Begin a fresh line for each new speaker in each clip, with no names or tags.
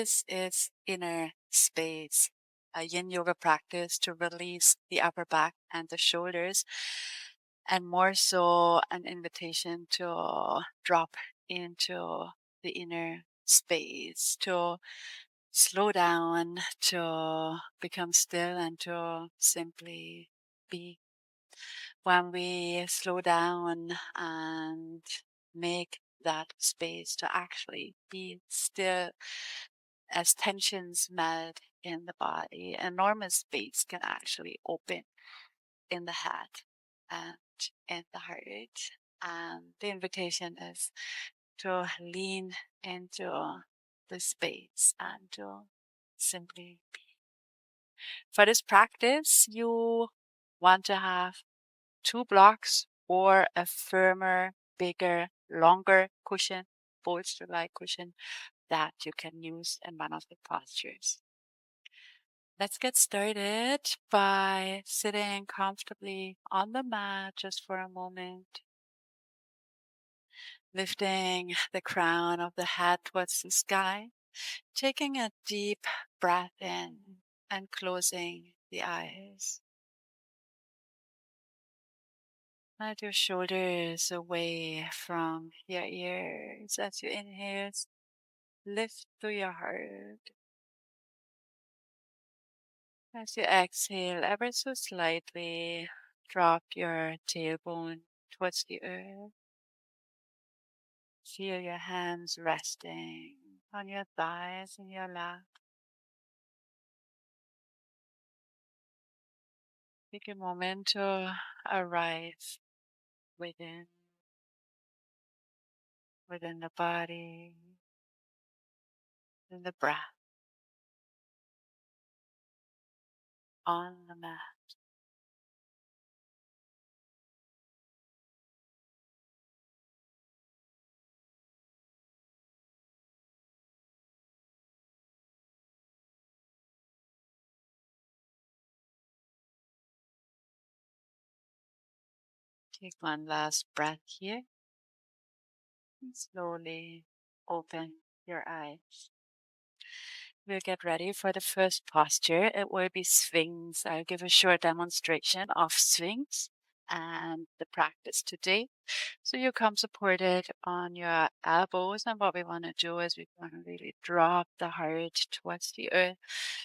This is inner space, a Yin Yoga practice to release the upper back and the shoulders, and more so an invitation to drop into the inner space, to slow down, to become still, and to simply be. When we slow down and make that space to actually be still, as tensions melt in the body, enormous space can actually open in the head and in the heart. And the invitation is to lean into the space and to simply be. For this practice, you want to have 2 blocks or a firmer, bigger, longer cushion, bolster-like cushion that you can use in one of the postures. Let's get started by sitting comfortably on the mat just for a moment, lifting the crown of the head towards the sky, taking a deep breath in and closing the eyes. Let your shoulders away from your ears as you inhale. Lift to your heart. As you exhale, ever so slightly, drop your tailbone towards the earth. Feel your hands resting on your thighs and your lap. Take a moment to arrive within, within the body, in the breath, on the mat. Take one last breath here and slowly open your eyes. We'll get ready for the first posture. It will be swings. I'll give a short demonstration of swings and the practice today. So you come supported on your elbows, and what we want to do is we want to really drop the heart towards the earth,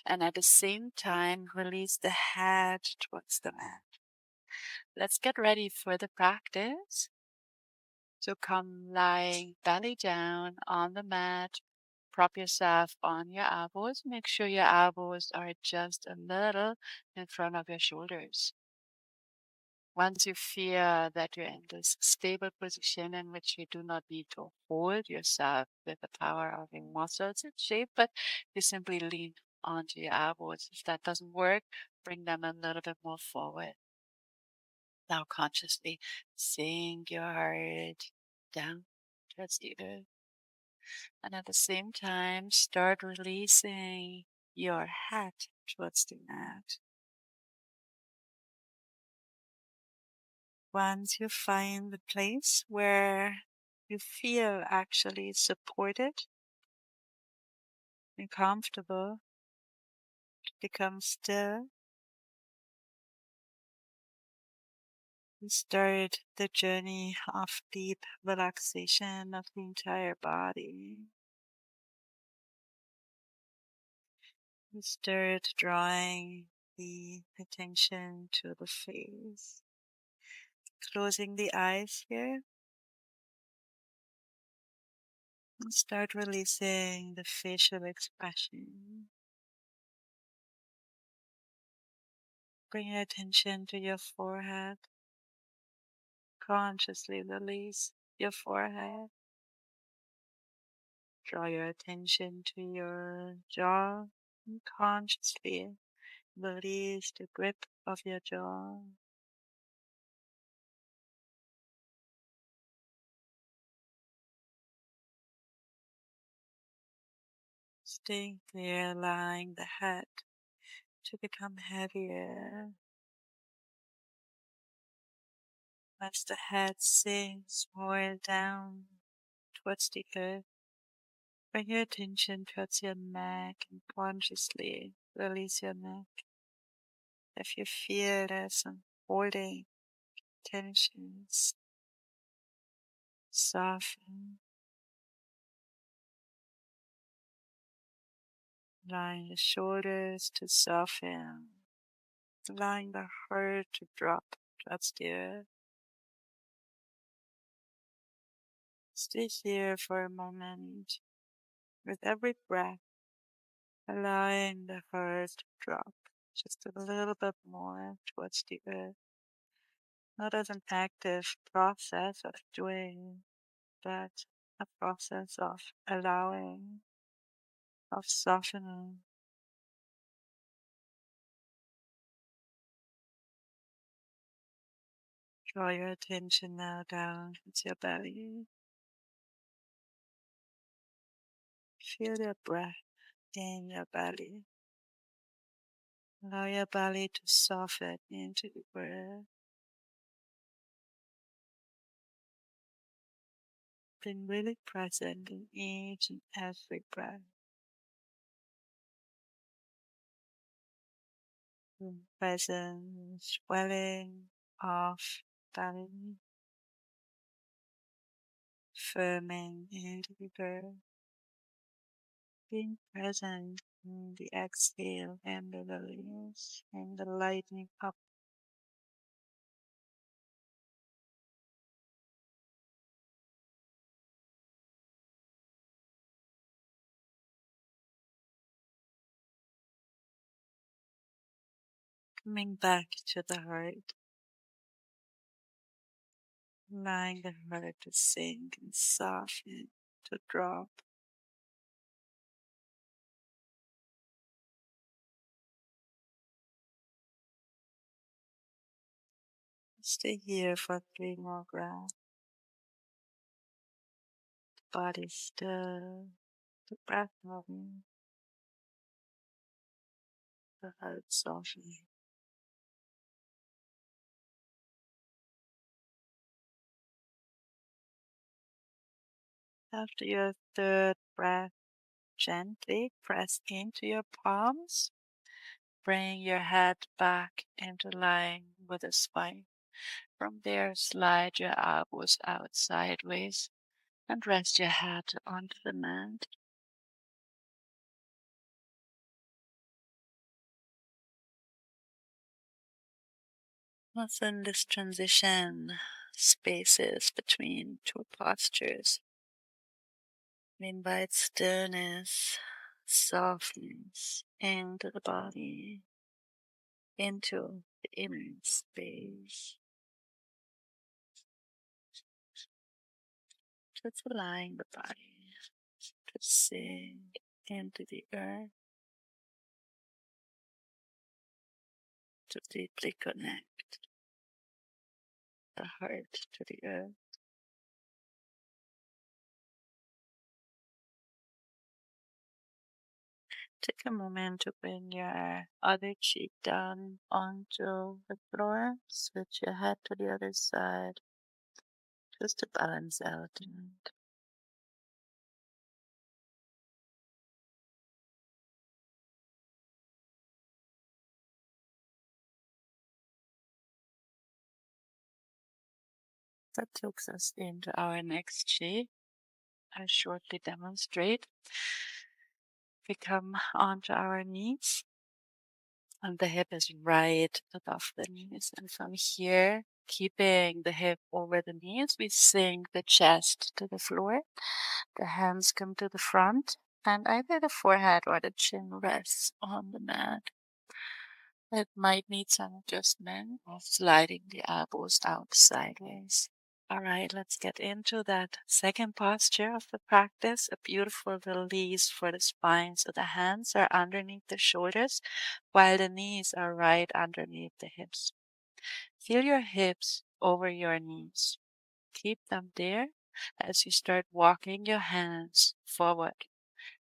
and at the same time release the head towards the mat. Let's get ready for the practice. So come lying belly down on the mat. Prop yourself on your elbows. Make sure your elbows are just a little in front of your shoulders. Once you feel that you're in this stable position in which you do not need to hold yourself with the power of your muscles in shape, but you simply lean onto your elbows. If that doesn't work, bring them a little bit more forward. Now consciously sink your heart down towards the earth. And at the same time, start releasing your head towards the mat. Once you find the place where you feel actually supported and comfortable, become still. And start the journey of deep relaxation of the entire body. You start drawing the attention to the face. Closing the eyes here. And start releasing the facial expression. Bring your attention to your forehead. Consciously release your forehead. Draw your attention to your jaw and consciously release the grip of your jaw. Staying there, allowing the head to become heavier as the head sinks more down towards the earth. Bring your attention towards your neck and consciously release your neck. If you feel there's some holding tensions, soften, allowing the shoulders to soften, allowing the heart to drop towards the earth. Stay here for a moment with every breath, allowing the heart to drop just a little bit more towards the earth. Not as an active process of doing, but a process of allowing, of softening. Draw your attention now down into your belly. Feel your breath in your belly. Allow your belly to soften into the breath. Being really present in each and every breath. Being present, swelling of belly, firming into the breath. Being present in the exhale and the release and the lightening up. Coming back to the heart, allowing the heart to sink and soften, to drop. Stay here for 3 more breaths. Body still, the breath moving, the heart softening. After your third breath, gently press into your palms. Bring your head back into line with the spine. From there, slide your elbows out sideways and rest your head onto the mat. Within this transition, spaces between two postures, we invite stillness, softness into the body, into the inner space. Just allowing the body to sink into the earth, to deeply connect the heart to the earth. Take a moment to bring your other cheek down onto the floor. Switch your head to the other side just to balance out. And that takes us into our next chi. I'll shortly demonstrate. We come onto our knees, and the hip is right above the knees. And from here, keeping the hip over the knees, we sink the chest to the floor. The hands come to the front, and either the forehead or the chin rests on the mat. It might need some adjustment of sliding the elbows out sideways. All right, let's get into that second posture of the practice. A beautiful release for the spine. So the hands are underneath the shoulders while the knees are right underneath the hips. Feel your hips over your knees. Keep them there as you start walking your hands forward,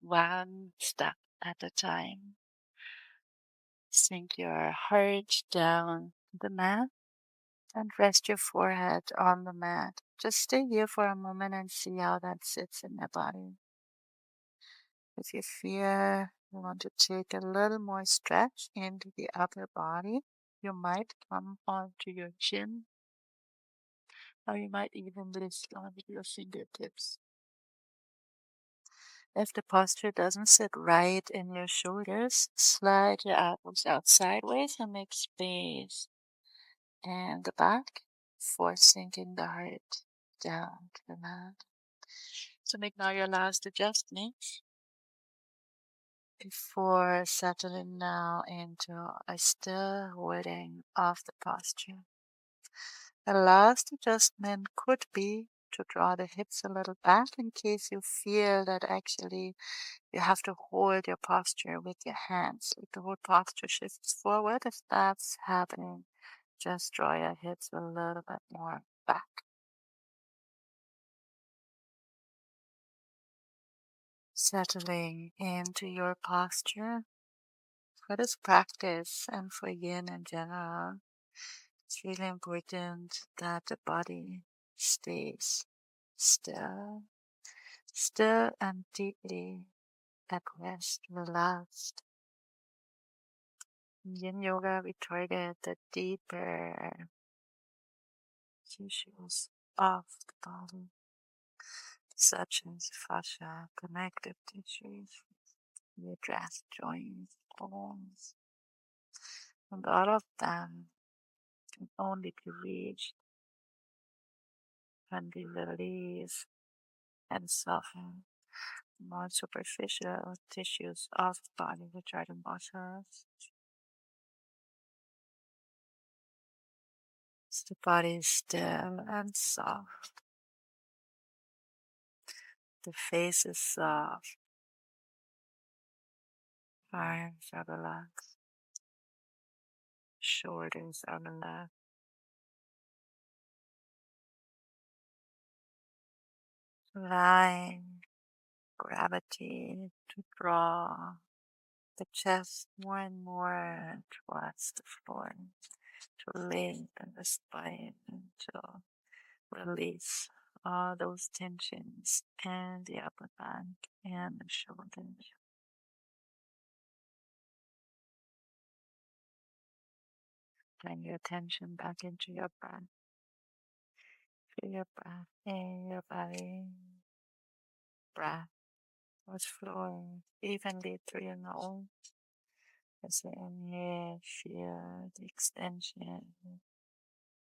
one step at a time. Sink your heart down the mat and rest your forehead on the mat. Just stay here for a moment and see how that sits in your body. If you feel you want to take a little more stretch into the upper body, you might come onto your chin, or you might even lift onto your fingertips. If the posture doesn't sit right in your shoulders, slide your elbows out sideways and make space and the back for sinking the heart down to the mat. So make now your last adjustment before settling now into a still holding of the posture. The last adjustment could be to draw the hips a little back in case you feel that actually you have to hold your posture with your hands. If the whole posture shifts forward, if that's happening, just draw your hips a little bit more back. Settling into your posture for this practice and for yin in general, it's really important that the body stays still, still and deeply at rest, relaxed. In Yin Yoga, we target the deeper tissues of the body, such as fascia, connective tissues. We address joints, bones, and all of them can only be reached when we release and soften more superficial tissues of the body, which are the muscles. So the body is still and soft. The face is soft. Arms are relaxed. Shoulders are relaxed. Allowing gravity to draw the chest more and more towards the floor, to lengthen the spine and to release all those tensions and the upper back and the shoulders. Bring your attention back into your breath. Feel your breath in your belly. Breath was flowing evenly through your nose. As you inhale, feel the extension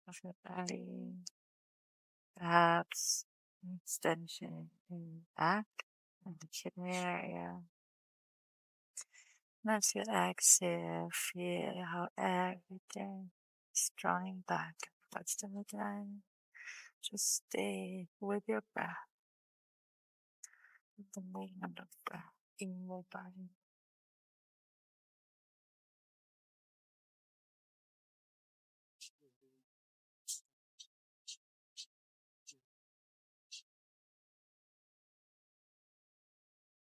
of your belly. Perhaps an extension in the back and the kidney area. And as you exhale, feel how everything is drawing back towards the midline. Just stay with your breath, with the movement of breath in your body.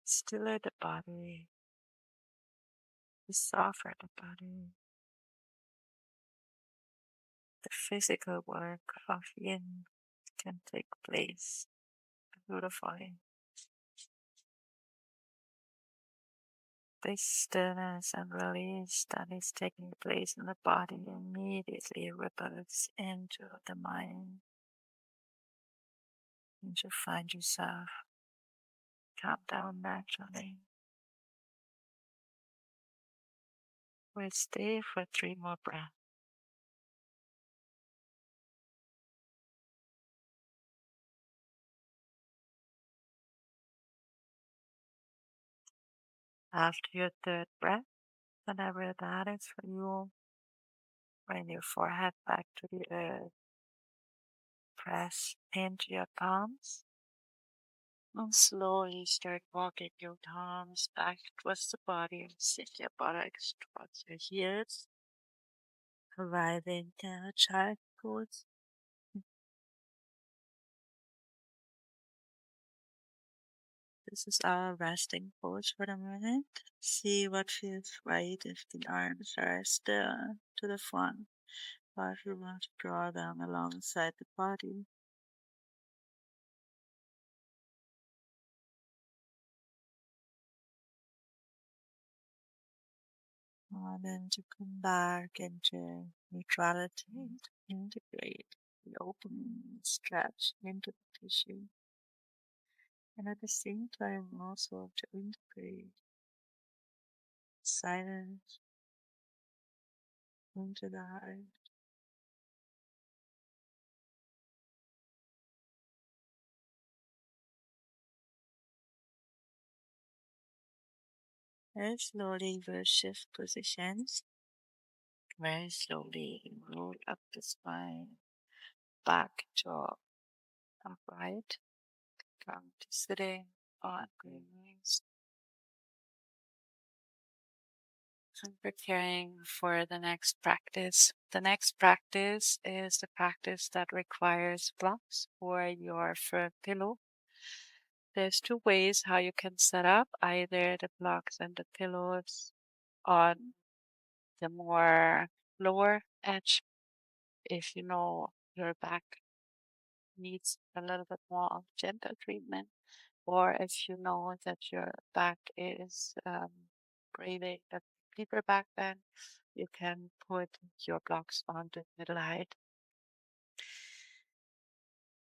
Stiller the body, the softer the body. The physical work of yin can take place beautifully. This stillness and release that is taking place in the body immediately ripples into the mind. And you find yourself calm down naturally. We'll stay for 3 more breaths. After your 3rd breath, whenever that is for you, bring your forehead back to the earth. Press into your palms and slowly start walking your palms back towards the body and sit your buttocks towards your heels, arriving in a child pose. This is our resting pose for the moment. See what feels right if the arms are still to the front, or if you want to draw them alongside the body. And then to come back into neutrality, to integrate the opening stretch into the tissue. And at the same time, also to integrate silence into the heart. Very slowly, we'll shift positions. Very slowly, roll up the spine, back to upright, come to sitting on your knees. And preparing for the next practice. The next practice is the practice that requires blocks for your firm pillow. There's two ways how you can set up either the blocks and the pillows on the more lower edge if you know your back needs a little bit more of gentle treatment, or if you know that your back is craving a deeper back bend, you can put your blocks on the middle height.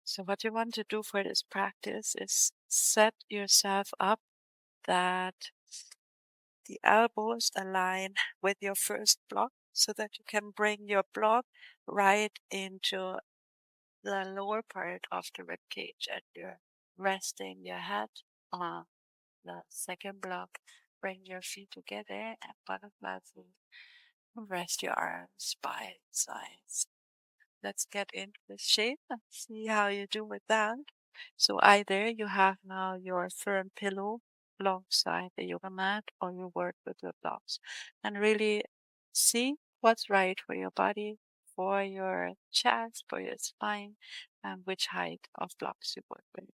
So what you want to do for this practice is set yourself up that the elbows align with your first block so that you can bring your block right into the lower part of the rib cage and you're resting your head on the second block. Bring your feet together and butterfly foot. Rest your arms by sides. Let's get into the shape and see how you do with that. So either you have now your firm pillow alongside the yoga mat or you work with your blocks and really see what's right for your body, for your chest, for your spine, and which height of blocks you work with.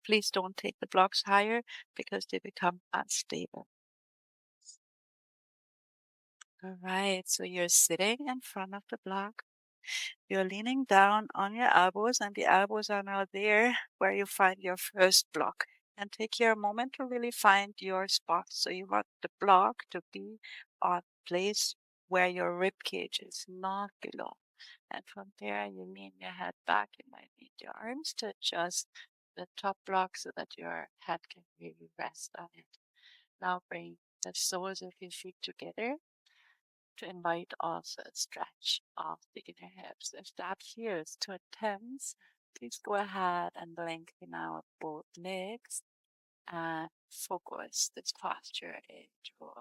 Please don't take the blocks higher because they become unstable. All right, so you're sitting in front of the block. You're leaning down on your elbows, and the elbows are now there where you find your first block. And take your moment to really find your spot. So you want the block to be on place where your rib cage is, not below. And from there, you lean your head back. You might need your arms to adjust the top block so that your head can really rest on it. Now bring the soles of your feet together to invite also a stretch of the inner hips. If that feels too intense, please go ahead and lengthen out both legs and focus this posture into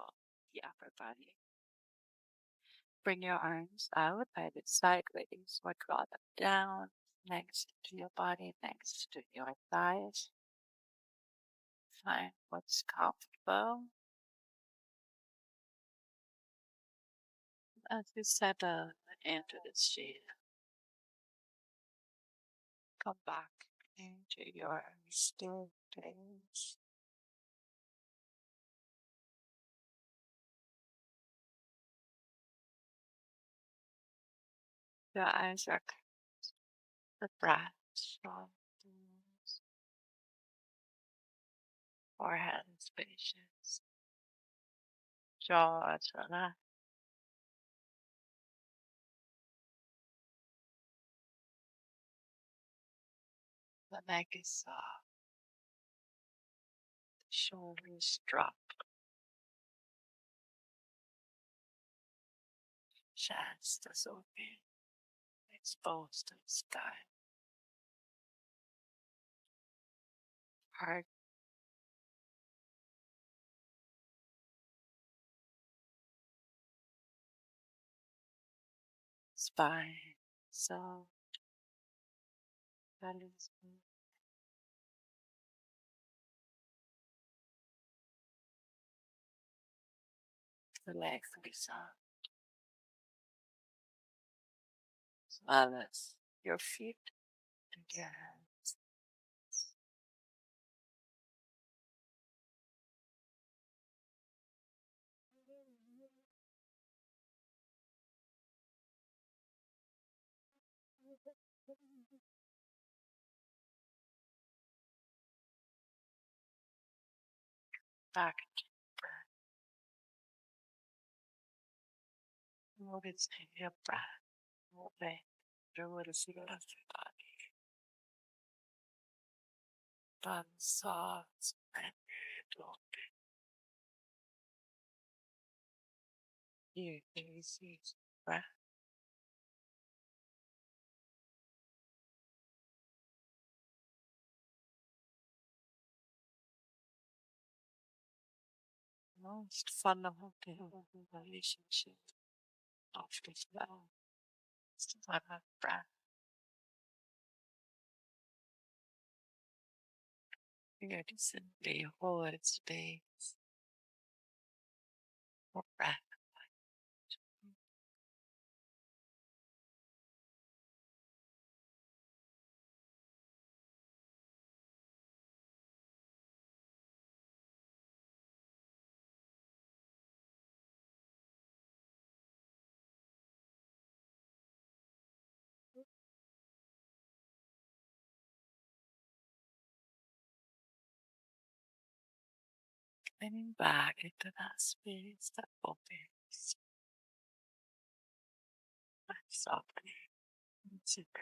the upper body. Bring your arms out either sideways or draw them down next to your body, next to your thighs. Find what's comfortable. As you settle into this shape, come back into your still place. Your eyes are closed. The breath softens. Forehead is spacious. Jaw is relaxed. The neck is soft. The shoulders drop. Chest is open. Exposed to the sky. Heart spine. Soft. Belly smooth. The legs will be soft. As well as your feet and your hands. Back to breath. Notice your breath moving through the field of your body. Body soft and gentle. You easy breath. Most fundamental relationship of this world is our breath. You simply hold space for breath. Leaning back into that space that opens and softly into the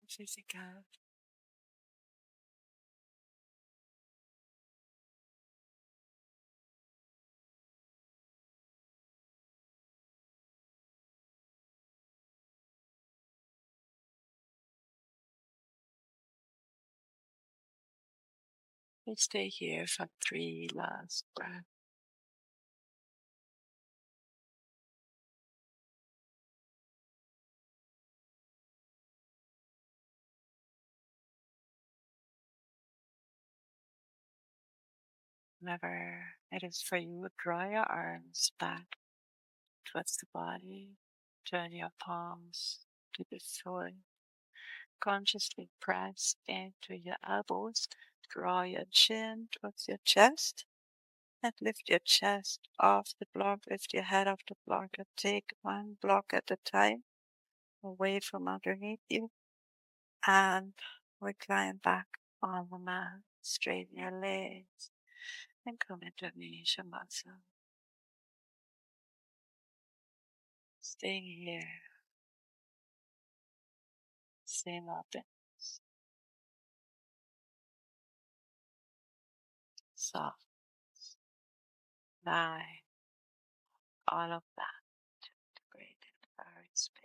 physical. We stay here for 3 last breaths. Whenever it is for you, draw your arms back towards the body. Turn your palms to the floor. Consciously press into your elbows. Draw your chin towards your chest. And lift your chest off the block. Lift your head off the block. And take one block at a time away from underneath you. And recline back on the mat. Straighten your legs. And come into Nishamasa. Staying here. Same openness. Soft. Lie. All of that to integrate into our space.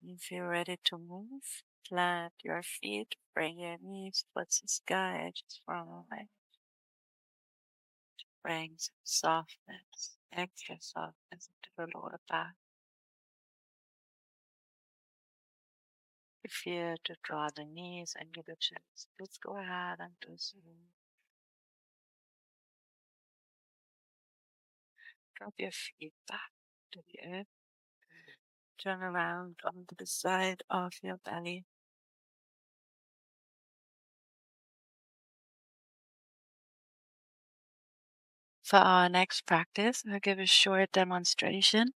If you're ready to move, plant your feet, bring your knees towards the sky just for a moment. Bring some softness, extra softness into the lower back. If you're to draw the knees and give the chest, let's go ahead and do so. Drop your feet back to the earth. Turn around onto the side of your belly. For our next practice, I'll give a short demonstration.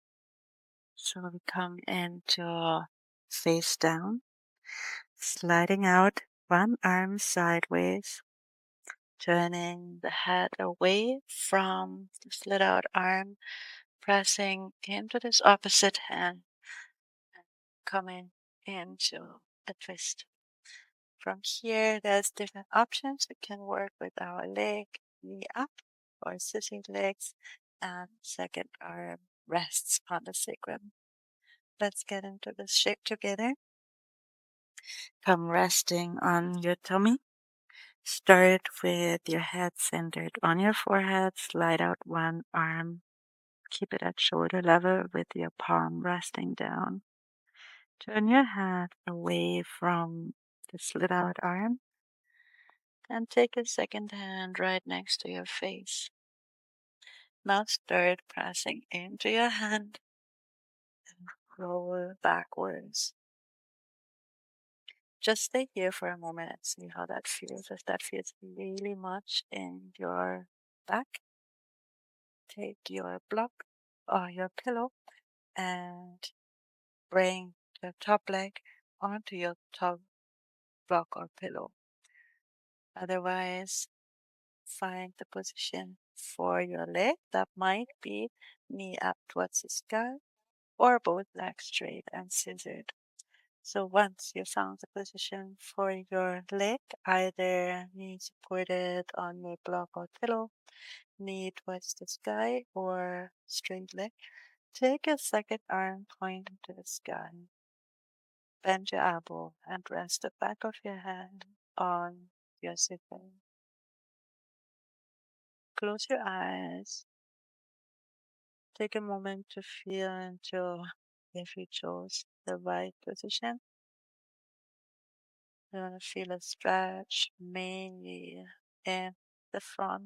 So we come into face down, sliding out one arm sideways, turning the head away from the slid out arm, pressing into this opposite hand, and coming into a twist. From here, there's different options. We can work with our leg, knee up, or sitting legs, and second arm rests on the sacrum. Let's get into this shape together. Come resting on your tummy. Start with your head centered on your forehead. Slide out one arm. Keep it at shoulder level with your palm resting down. Turn your head away from the slid out arm and take a second hand right next to your face. Now start pressing into your hand and roll backwards. Just stay here for a moment and see how that feels. If that feels really much in your back, take your block or your pillow and bring the top leg onto your top block or pillow. Otherwise, find the position for your leg. That might be knee up towards the sky or both legs straight and scissored. So once you found the position for your leg, either knee supported on your block or pillow, knee towards the sky or straight leg, take your second arm pointing to the sky. Bend your elbow and rest the back of your hand on your sit bone. Close your eyes. Take a moment to feel into if you chose the right position. You want to feel a stretch mainly in the front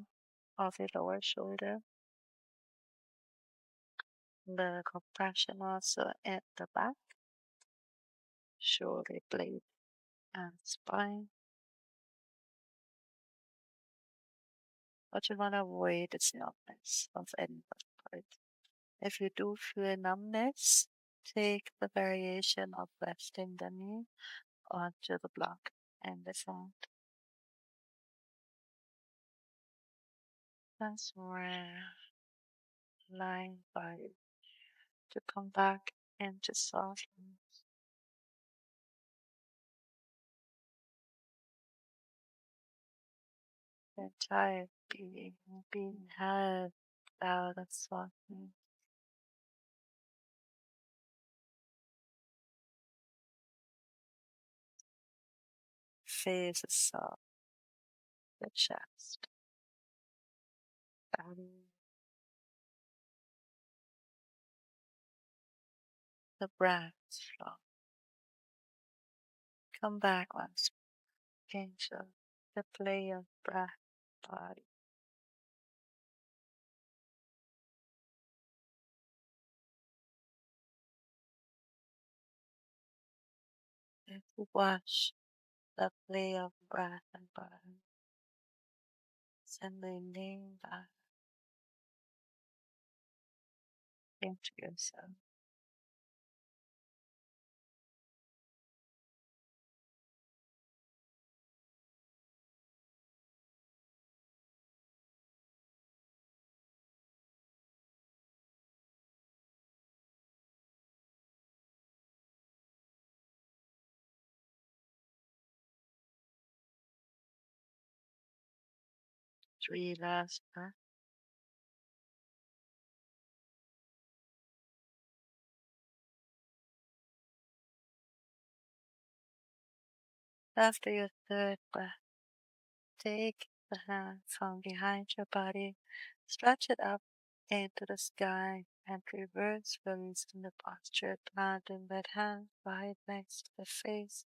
of your lower shoulder, the compression also at the back, shoulder blade, and spine. But you want to avoid the numbness of any part. If you do feel numbness, take the variation of resting the knee onto the block and the front. That's where line body to come back into softness. The entire being held out of softness. Face is soft, the chest, belly, the breath flow. Come back once more. Angel, the play of breath, body. If you watch the play of breath and body, sending back into yourself. Three last breaths. After your third breath, take the hand from behind your body, stretch it up into the sky, and reverse release in the posture. Planting that hand right next to the face,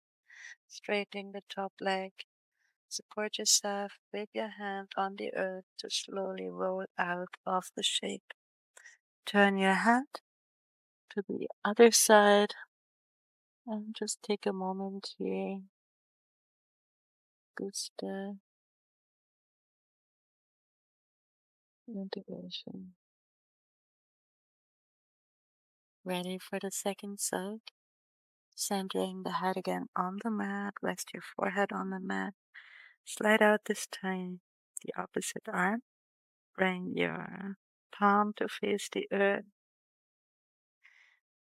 straightening the top leg. Support yourself with your hand on the earth to slowly roll out of the shape. Turn your head to the other side and just take a moment here. Just integration. Ready for the second side? Centering the head again on the mat. Rest your forehead on the mat. Slide out this time the opposite arm. Bring your palm to face the earth.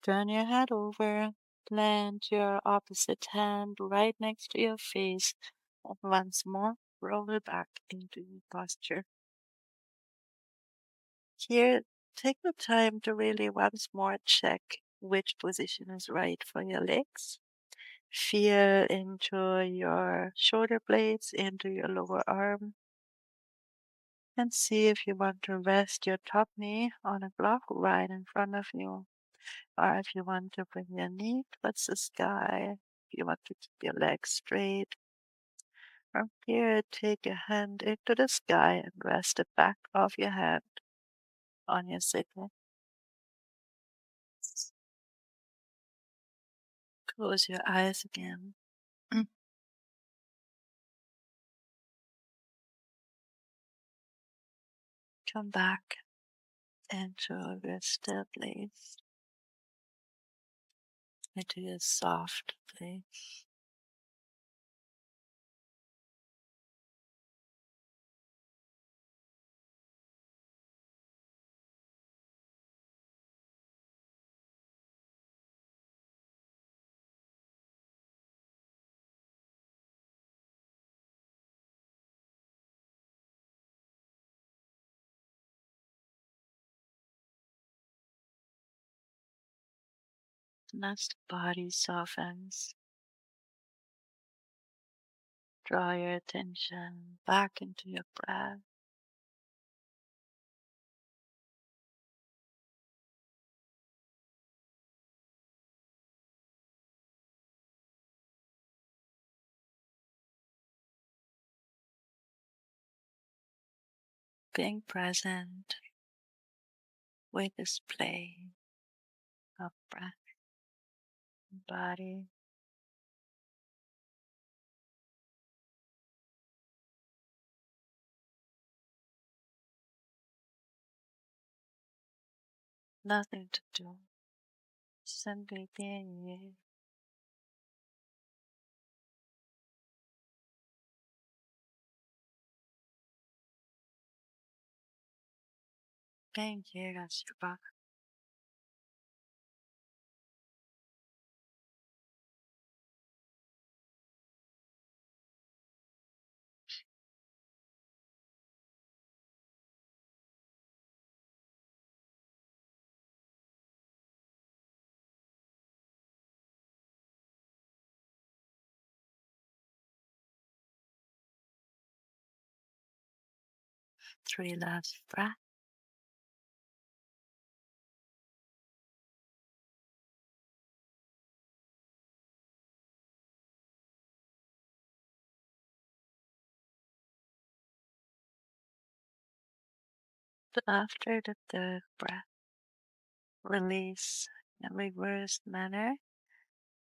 Turn your head over. Plant your opposite hand right next to your face. And once more, roll it back into your posture. Here, take the time to really once more check which position is right for your legs. Feel into your shoulder blades, into your lower arm, and see if you want to rest your top knee on a block right in front of you, or if you want to bring your knee towards the sky, if you want to keep your legs straight. From here, take your hand into the sky and rest the back of your hand on your sitting. Close your eyes again. Come back into a still place, into a soft place. And as the body softens, draw your attention back into your breath. Being present with this play of breath and body. Nothing to do, simply being you. Being here as your back. Three last breaths. After the third breath, release in a reversed manner.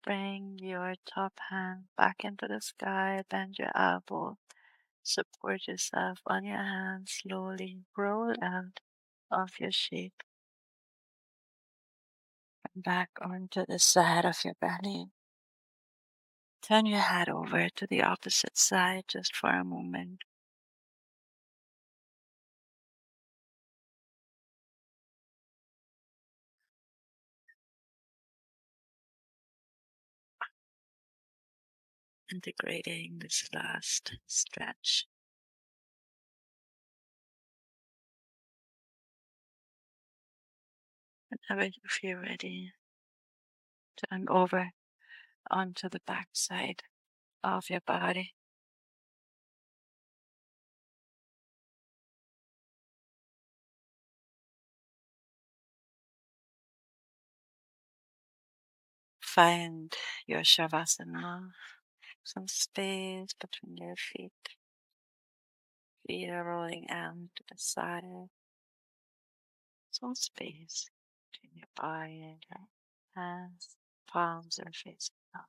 Bring your top hand back into the sky, bend your elbow, support yourself on your hands, slowly roll out of your shape and back onto the side of your belly. Turn your head over to the opposite side just for a moment. Integrating this last stretch. Whenever you feel ready, turn over onto the back side of your body. Find your Shavasana, some space between your feet. Feet are rolling out to the side. Some space between your body and your hands. Palms are facing up.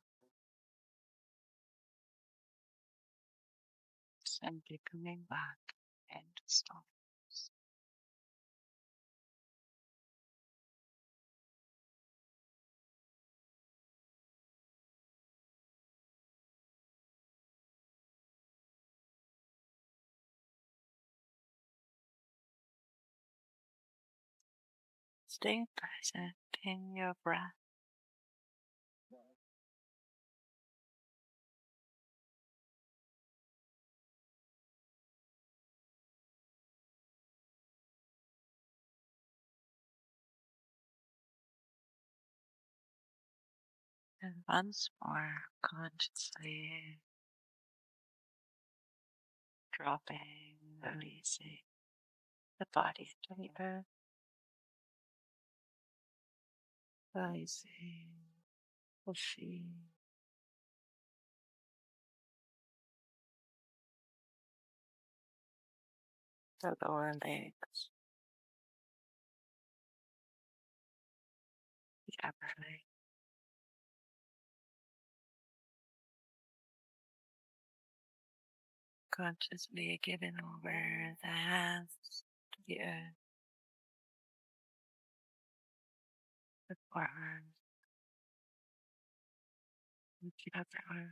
Simply coming back into stillness. Stay present in your breath. And once more, consciously dropping, releasing the body to the earth, rising, pushing the lower legs, separately. Consciously giving over the hands to the earth, the forearms, and the upper arm.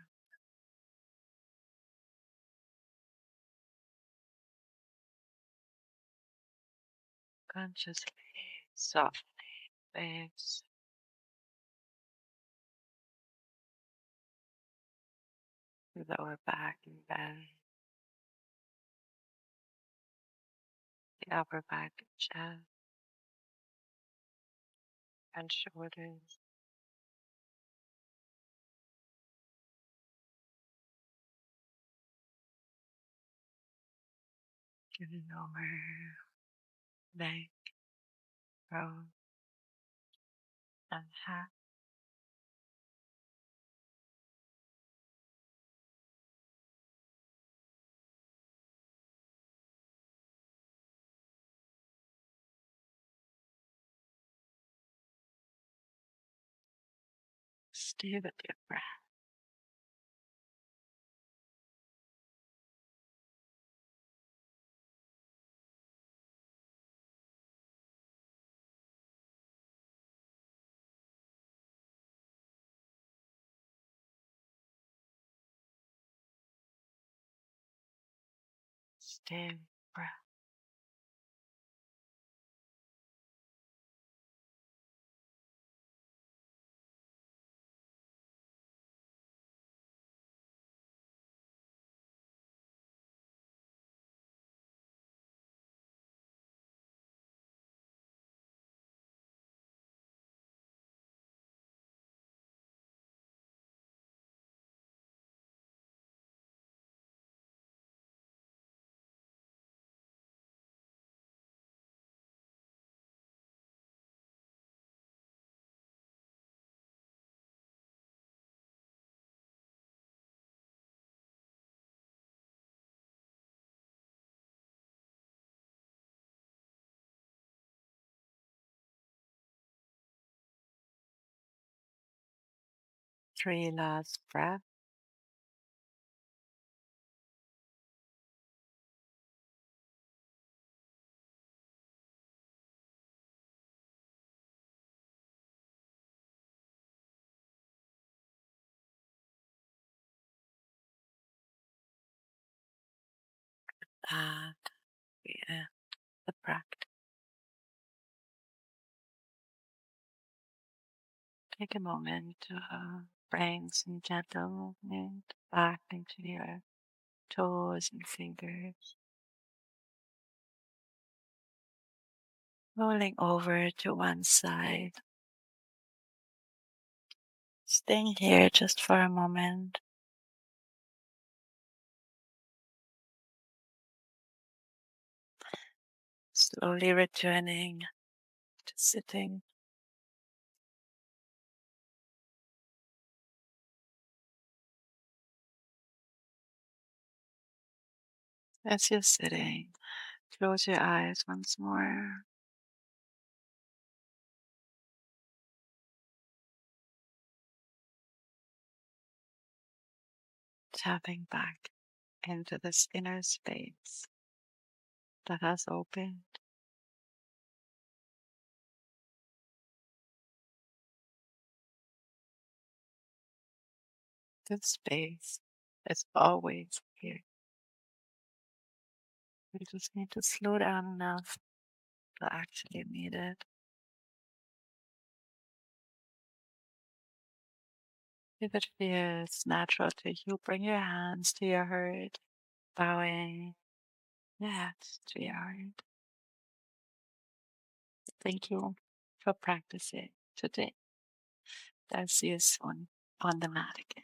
Consciously softening waves, the lower back and belly, the upper back and chest, and shoulders, giving over neck, throat, and head. Stay with your breath. Stay with your breath. Three last breaths. And we end the practice. Take a moment to bring some gentle movement back into your toes and fingers, rolling over to one side. Staying here just for a moment. Slowly returning to sitting. As you're sitting, close your eyes once more. Tapping back into this inner space that has opened. This space is always here. We just need to slow down enough to actually meet it. If it feels natural to you, bring your hands to your heart, bowing your head to your heart. Thank you for practicing today. I'll see you soon on the mat again.